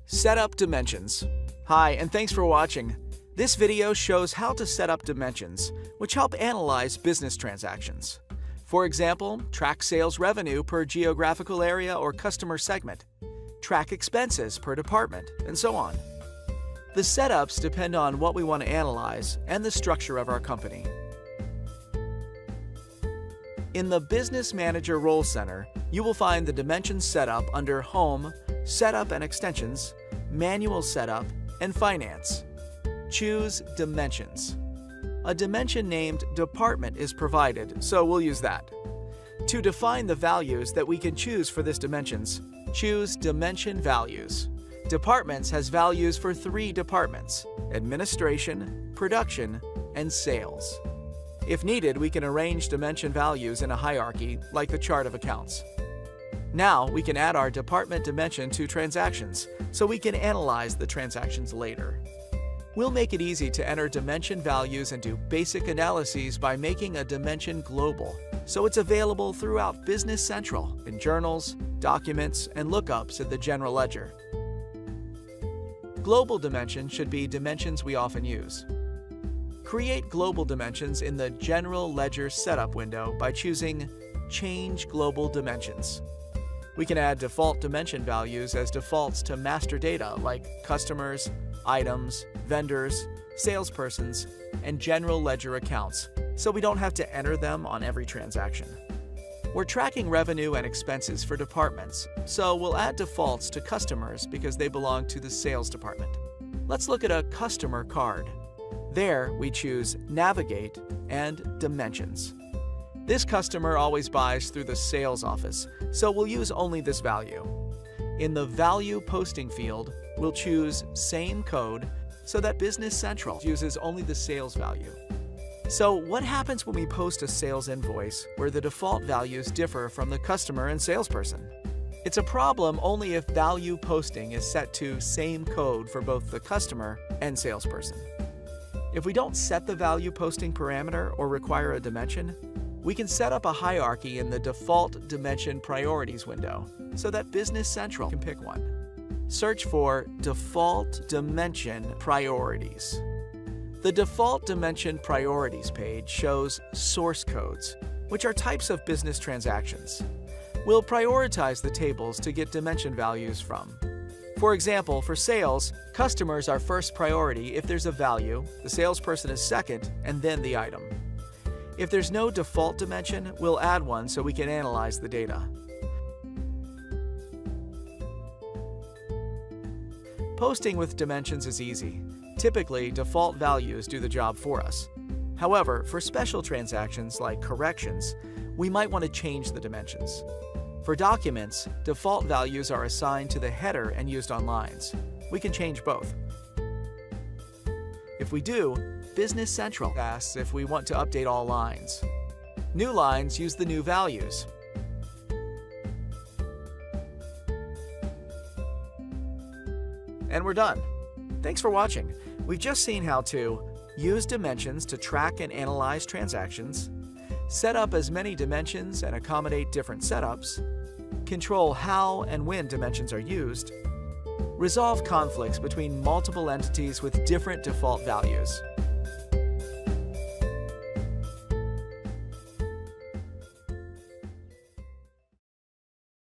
Set up dimensions. Hi, and thanks for watching. This video shows how to set up dimensions, which help analyze business transactions. For example, track sales revenue per geographical area or customer segment, track expenses per department, and so on. The setups depend on what we want to analyze and the structure of our company. In the Business Manager Role Center, you will find the Dimensions setup under Home, Setup and Extensions, Manual Setup, and Finance. Choose Dimensions. A dimension named Department is provided, so we'll use that. To define the values that we can choose for this dimensions, choose Dimension Values. Departments has values for 3 departments: Administration, Production, and Sales. If needed, we can arrange dimension values in a hierarchy, like the chart of accounts. Now, we can add our department dimension to transactions, so we can analyze the transactions later. We'll make it easy to enter dimension values and do basic analyses by making a dimension global, so it's available throughout Business Central, in journals, documents, and lookups in the general ledger. Global dimension should be dimensions we often use. Create global dimensions in the General Ledger Setup window by choosing Change Global Dimensions. We can add default dimension values as defaults to master data like customers, items, vendors, salespersons, and general ledger accounts, so we don't have to enter them on every transaction. We're tracking revenue and expenses for departments, so we'll add defaults to customers because they belong to the sales department. Let's look at a customer card. There, we choose Navigate and Dimensions. This customer always buys through the sales office, so we'll use only this value. In the Value Posting field, we'll choose Same Code so that Business Central uses only the sales value. So what happens when we post a sales invoice where the default values differ from the customer and salesperson? It's a problem only if value posting is set to Same Code for both the customer and salesperson. If we don't set the value posting parameter or require a dimension, we can set up a hierarchy in the Default Dimension Priorities window so that Business Central can pick one. Search for Default Dimension Priorities. The Default Dimension Priorities page shows source codes, which are types of business transactions. We'll prioritize the tables to get dimension values from. For example, for sales, customers are first priority if there's a value, the salesperson is second, and then the item. If there's no default dimension, we'll add one so we can analyze the data. Posting with dimensions is easy. Typically, default values do the job for us. However, for special transactions like corrections, we might want to change the dimensions. For documents, default values are assigned to the header and used on lines. We can change both. If we do, Business Central asks if we want to update all lines. New lines use the new values. And we're done. Thanks for watching. We've just seen how to use dimensions to track and analyze transactions, set up as many dimensions and accommodate different setups, control how and when dimensions are used, resolve conflicts between multiple entities with different default values.